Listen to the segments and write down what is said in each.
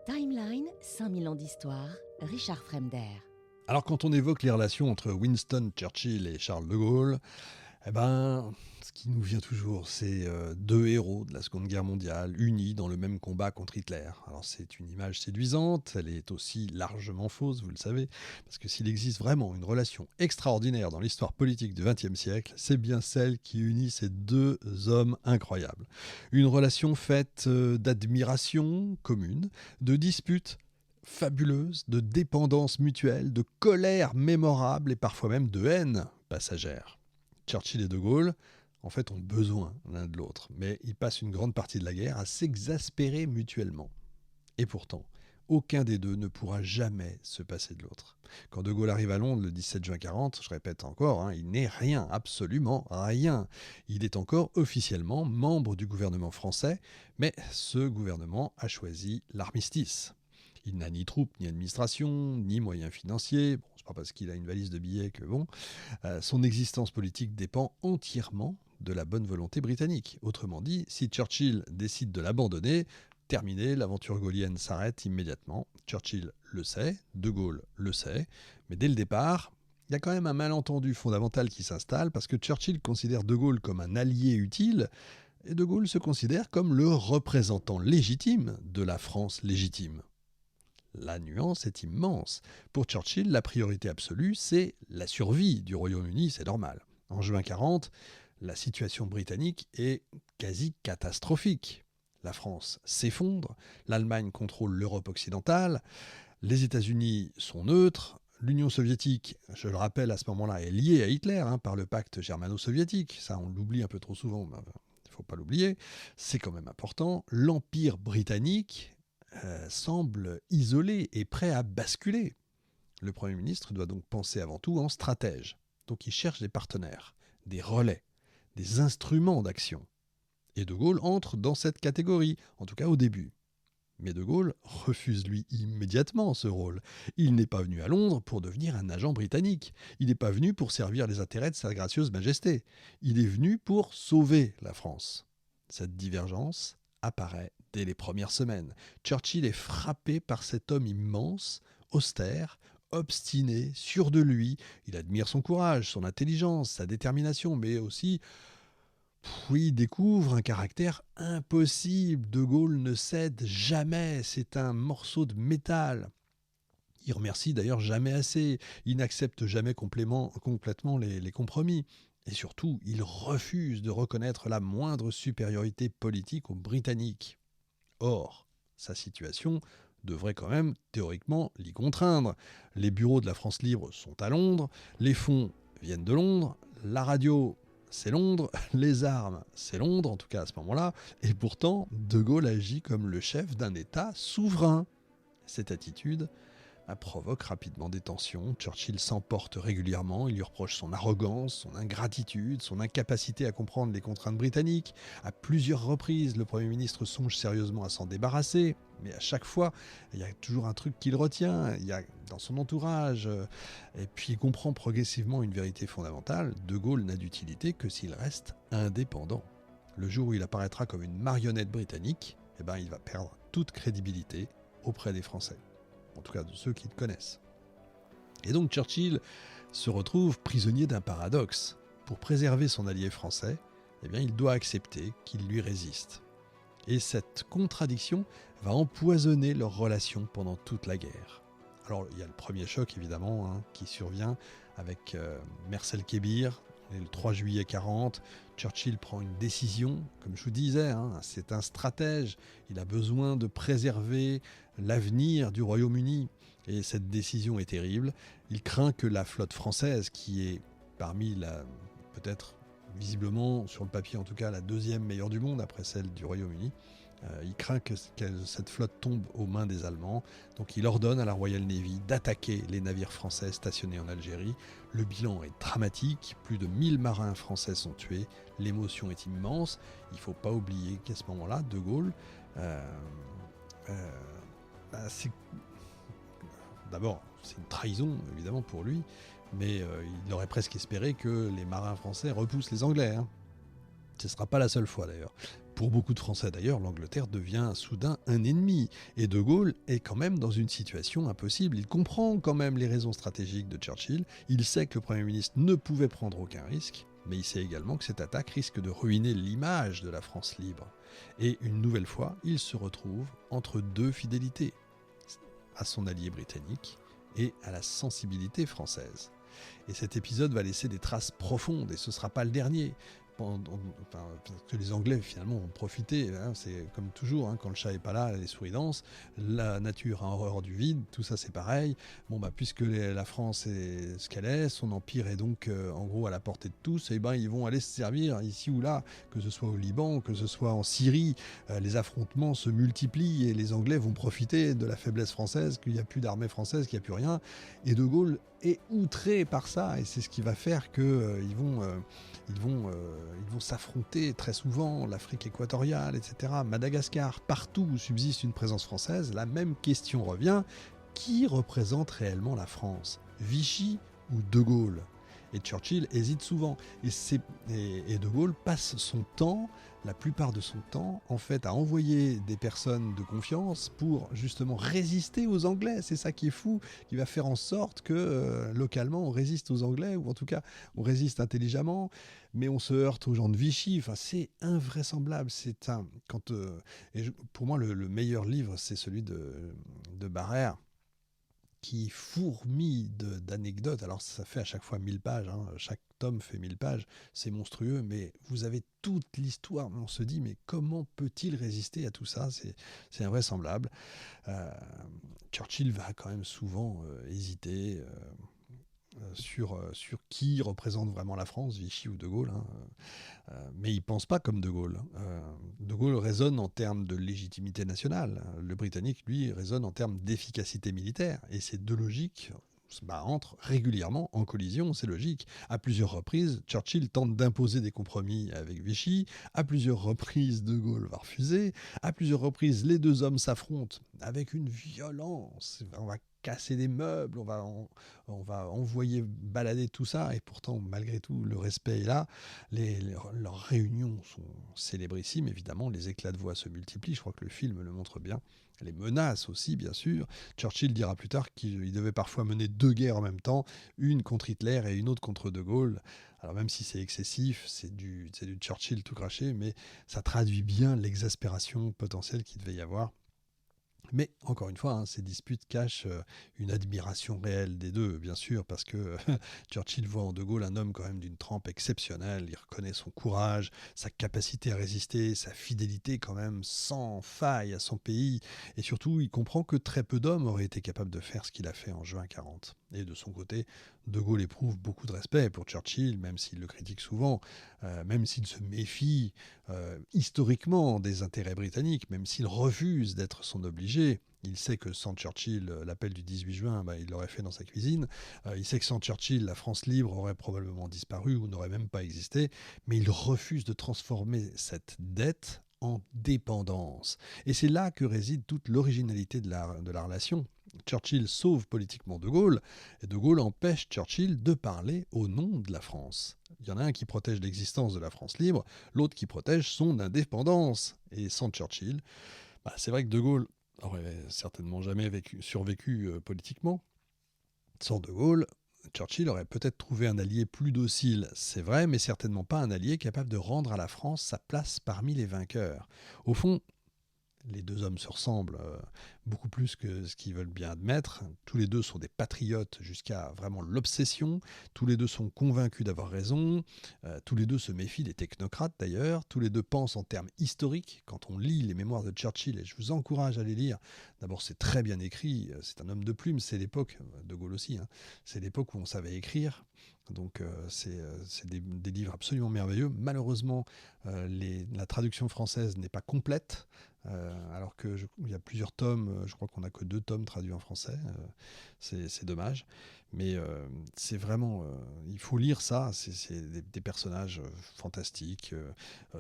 Timeline, 5000 ans d'histoire, Richard Fremder. Alors quand on évoque les relations entre Winston Churchill et Charles de Gaulle, ce qui nous vient toujours, c'est deux héros de la Seconde Guerre mondiale, unis dans le même combat contre Hitler. Alors c'est une image séduisante, elle est aussi largement fausse, vous le savez, parce que s'il existe vraiment une relation extraordinaire dans l'histoire politique du XXe siècle, c'est bien celle qui unit ces deux hommes incroyables. Une relation faite d'admiration commune, de disputes fabuleuse, de dépendance mutuelle, de colère mémorable et parfois même de haine passagère. Churchill et de Gaulle, en fait, ont besoin l'un de l'autre, mais ils passent une grande partie de la guerre à s'exaspérer mutuellement. Et pourtant, aucun des deux ne pourra jamais se passer de l'autre. Quand de Gaulle arrive à Londres le 17 juin 40, je répète encore, il n'est rien, absolument rien. Il est encore officiellement membre du gouvernement français, mais ce gouvernement a choisi l'armistice. Il n'a ni troupes, ni administration, ni moyens financiers. Bon, c'est pas parce qu'il a une valise de billets que bon. Son existence politique dépend entièrement de la bonne volonté britannique. Autrement dit, si Churchill décide de l'abandonner, terminé, l'aventure gaulienne s'arrête immédiatement. Churchill le sait, de Gaulle le sait, mais dès le départ, il y a quand même un malentendu fondamental qui s'installe parce que Churchill considère de Gaulle comme un allié utile et de Gaulle se considère comme le représentant légitime de la France légitime. La nuance est immense. Pour Churchill, la priorité absolue, c'est la survie du Royaume-Uni, c'est normal. En juin 40, la situation britannique est quasi catastrophique. La France s'effondre, l'Allemagne contrôle l'Europe occidentale, les États-Unis sont neutres, l'Union soviétique, je le rappelle à ce moment-là, est liée à Hitler par le pacte germano-soviétique. Ça, on l'oublie un peu trop souvent, mais il ne faut pas l'oublier. C'est quand même important. L'Empire britannique semble isolé et prêt à basculer. Le Premier ministre doit donc penser avant tout en stratège. Donc il cherche des partenaires, des relais, des instruments d'action. Et de Gaulle entre dans cette catégorie, en tout cas au début. Mais de Gaulle refuse lui immédiatement ce rôle. Il n'est pas venu à Londres pour devenir un agent britannique. Il n'est pas venu pour servir les intérêts de sa gracieuse majesté. Il est venu pour sauver la France. Cette divergence apparaît dès les premières semaines. Churchill est frappé par cet homme immense, austère, obstiné, sûr de lui. Il admire son courage, son intelligence, sa détermination, mais aussi, il découvre un caractère impossible. De Gaulle ne cède jamais, c'est un morceau de métal. Il remercie d'ailleurs jamais assez, il n'accepte jamais complètement les compromis. Et surtout, il refuse de reconnaître la moindre supériorité politique aux Britanniques. Or, sa situation devrait quand même théoriquement l'y contraindre. Les bureaux de la France libre sont à Londres, les fonds viennent de Londres, la radio c'est Londres, les armes c'est Londres, en tout cas à ce moment-là, et pourtant de Gaulle agit comme le chef d'un État souverain. Cette attitude provoque rapidement des tensions. Churchill s'emporte régulièrement, il lui reproche son arrogance, son ingratitude, son incapacité à comprendre les contraintes britanniques. À plusieurs reprises, le Premier ministre songe sérieusement à s'en débarrasser, mais à chaque fois, il y a toujours un truc qui le retient, il y a dans son entourage. Et puis il comprend progressivement une vérité fondamentale, de Gaulle n'a d'utilité que s'il reste indépendant. Le jour où il apparaîtra comme une marionnette britannique, il va perdre toute crédibilité auprès des Français. En tout cas de ceux qui le connaissent. Et donc Churchill se retrouve prisonnier d'un paradoxe. Pour préserver son allié français, il doit accepter qu'il lui résiste. Et cette contradiction va empoisonner leurs relations pendant toute la guerre. Alors il y a le premier choc évidemment qui survient avec Mers-el-Kébir. Et le 3 juillet 40, Churchill prend une décision, comme je vous disais, c'est un stratège, il a besoin de préserver l'avenir du Royaume-Uni. Et cette décision est terrible. Il craint que la flotte française, qui est parmi peut-être visiblement, sur le papier en tout cas, la deuxième meilleure du monde après celle du Royaume-Uni, il craint que cette flotte tombe aux mains des Allemands. Donc il ordonne à la Royal Navy d'attaquer les navires français stationnés en Algérie. Le bilan est dramatique, plus de 1000 marins français sont tués, l'émotion est immense. Il ne faut pas oublier qu'à ce moment-là, de Gaulle, d'abord c'est une trahison évidemment pour lui, mais il aurait presque espéré que les marins français repoussent les Anglais. Ce ne sera pas la seule fois d'ailleurs. Pour beaucoup de Français d'ailleurs, l'Angleterre devient soudain un ennemi. Et De Gaulle est quand même dans une situation impossible. Il comprend quand même les raisons stratégiques de Churchill. Il sait que le Premier ministre ne pouvait prendre aucun risque. Mais il sait également que cette attaque risque de ruiner l'image de la France libre. Et une nouvelle fois, il se retrouve entre deux fidélités, à son allié britannique et à la sensibilité française. Et cet épisode va laisser des traces profondes, et ce ne sera pas le dernier. Parce que les Anglais finalement ont profité, hein, c'est comme toujours, hein, quand le chat n'est pas là, les souris dansent, la nature a horreur du vide, tout ça c'est pareil. Puisque la France est ce qu'elle est, son empire est donc en gros à la portée de tous, et ils vont aller se servir ici ou là, que ce soit au Liban, que ce soit en Syrie, les affrontements se multiplient et les Anglais vont profiter de la faiblesse française, qu'il n'y a plus d'armée française, qu'il n'y a plus rien, et De Gaulle est outré par ça, et c'est ce qui va faire que ils vont s'affronter très souvent, l'Afrique équatoriale, etc., Madagascar, partout où subsiste une présence française. La même question revient, qui représente réellement la France ? Vichy ou De Gaulle ? Et Churchill hésite souvent. Et De Gaulle passe son temps, la plupart de son temps, en fait, à envoyer des personnes de confiance pour justement résister aux Anglais. C'est ça qui est fou, qui va faire en sorte que localement, on résiste aux Anglais, ou en tout cas, on résiste intelligemment, mais on se heurte aux gens de Vichy. Enfin, c'est invraisemblable. Pour moi, le meilleur livre, c'est celui de Barrère, qui fourmille d'anecdotes. Alors ça fait à chaque fois 1000 pages, hein. Chaque tome fait 1000 pages, c'est monstrueux, mais vous avez toute l'histoire. On se dit, mais comment peut-il résister à tout ça ? C'est invraisemblable. Churchill va quand même souvent hésiter sur qui représente vraiment la France, Vichy ou De Gaulle, hein. Mais il ne pense pas comme De Gaulle. De Gaulle raisonne en termes de légitimité nationale. Le Britannique, lui, raisonne en termes d'efficacité militaire. Et ces deux logiques entrent régulièrement en collision, c'est logique. À plusieurs reprises, Churchill tente d'imposer des compromis avec Vichy. À plusieurs reprises, De Gaulle va refuser. À plusieurs reprises, les deux hommes s'affrontent avec une violence. On va casser des meubles, on va envoyer balader tout ça, et pourtant, malgré tout, le respect est là. Leurs réunions sont célébrissimes, évidemment, les éclats de voix se multiplient, je crois que le film le montre bien. Les menaces aussi, bien sûr. Churchill dira plus tard qu'il devait parfois mener deux guerres en même temps, une contre Hitler et une autre contre De Gaulle. Alors même si c'est excessif, c'est du Churchill tout craché, mais ça traduit bien l'exaspération potentielle qu'il devait y avoir. Mais encore une fois, hein, ces disputes cachent une admiration réelle des deux, bien sûr, parce que Churchill voit en De Gaulle un homme quand même d'une trempe exceptionnelle. Il reconnaît son courage, sa capacité à résister, sa fidélité quand même sans faille à son pays. Et surtout, il comprend que très peu d'hommes auraient été capables de faire ce qu'il a fait en juin 40. Et de son côté, De Gaulle éprouve beaucoup de respect pour Churchill, même s'il le critique souvent, même s'il se méfie historiquement des intérêts britanniques, même s'il refuse d'être son obligé. Il sait que sans Churchill, l'appel du 18 juin, il l'aurait fait dans sa cuisine. Il sait que sans Churchill, la France libre aurait probablement disparu ou n'aurait même pas existé. Mais il refuse de transformer cette dette en dépendance. Et c'est là que réside toute l'originalité de la relation. Churchill sauve politiquement De Gaulle, et De Gaulle empêche Churchill de parler au nom de la France. Il y en a un qui protège l'existence de la France libre, l'autre qui protège son indépendance. Et sans Churchill, c'est vrai que De Gaulle aurait certainement jamais survécu politiquement. Sans De Gaulle, Churchill aurait peut-être trouvé un allié plus docile, c'est vrai, mais certainement pas un allié capable de rendre à la France sa place parmi les vainqueurs. Au fond, les deux hommes se ressemblent beaucoup plus que ce qu'ils veulent bien admettre. Tous les deux sont des patriotes jusqu'à vraiment l'obsession. Tous les deux sont convaincus d'avoir raison. Tous les deux se méfient des technocrates d'ailleurs. Tous les deux pensent en termes historiques. Quand on lit les mémoires de Churchill, et je vous encourage à les lire, d'abord c'est très bien écrit, c'est un homme de plume, c'est l'époque, De Gaulle aussi, hein, c'est l'époque où on savait écrire. Donc c'est des livres absolument merveilleux. Malheureusement, la traduction française n'est pas complète, alors qu'il y a plusieurs tomes. Je crois qu'on n'a que 2 tomes traduits en français. C'est dommage. Mais c'est vraiment... il faut lire ça. C'est des personnages fantastiques.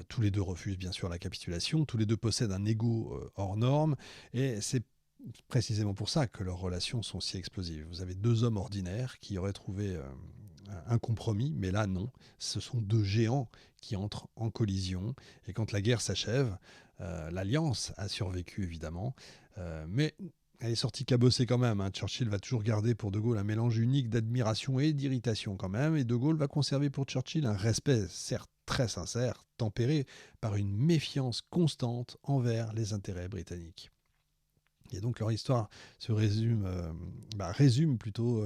Tous les deux refusent bien sûr la capitulation. Tous les deux possèdent un ego hors norme. Et c'est précisément pour ça que leurs relations sont si explosives. Vous avez 2 hommes ordinaires qui auraient trouvé un compromis, mais là non, ce sont deux géants qui entrent en collision, et quand la guerre s'achève, l'Alliance a survécu évidemment, mais elle est sortie cabossée quand même. Churchill va toujours garder pour De Gaulle un mélange unique d'admiration et d'irritation quand même, et De Gaulle va conserver pour Churchill un respect certes très sincère, tempéré par une méfiance constante envers les intérêts britanniques. Et donc leur histoire résume plutôt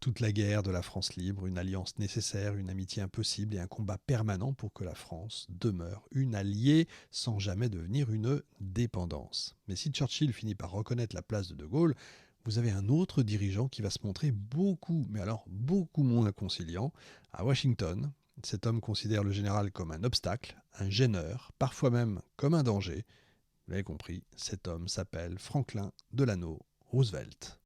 toute la guerre de la France libre, une alliance nécessaire, une amitié impossible et un combat permanent pour que la France demeure une alliée sans jamais devenir une dépendance. Mais si Churchill finit par reconnaître la place de De Gaulle, vous avez un autre dirigeant qui va se montrer beaucoup, mais alors beaucoup moins conciliant. À Washington, cet homme considère le général comme un obstacle, un gêneur, parfois même comme un danger. Vous l'avez compris, cet homme s'appelle Franklin Delano Roosevelt.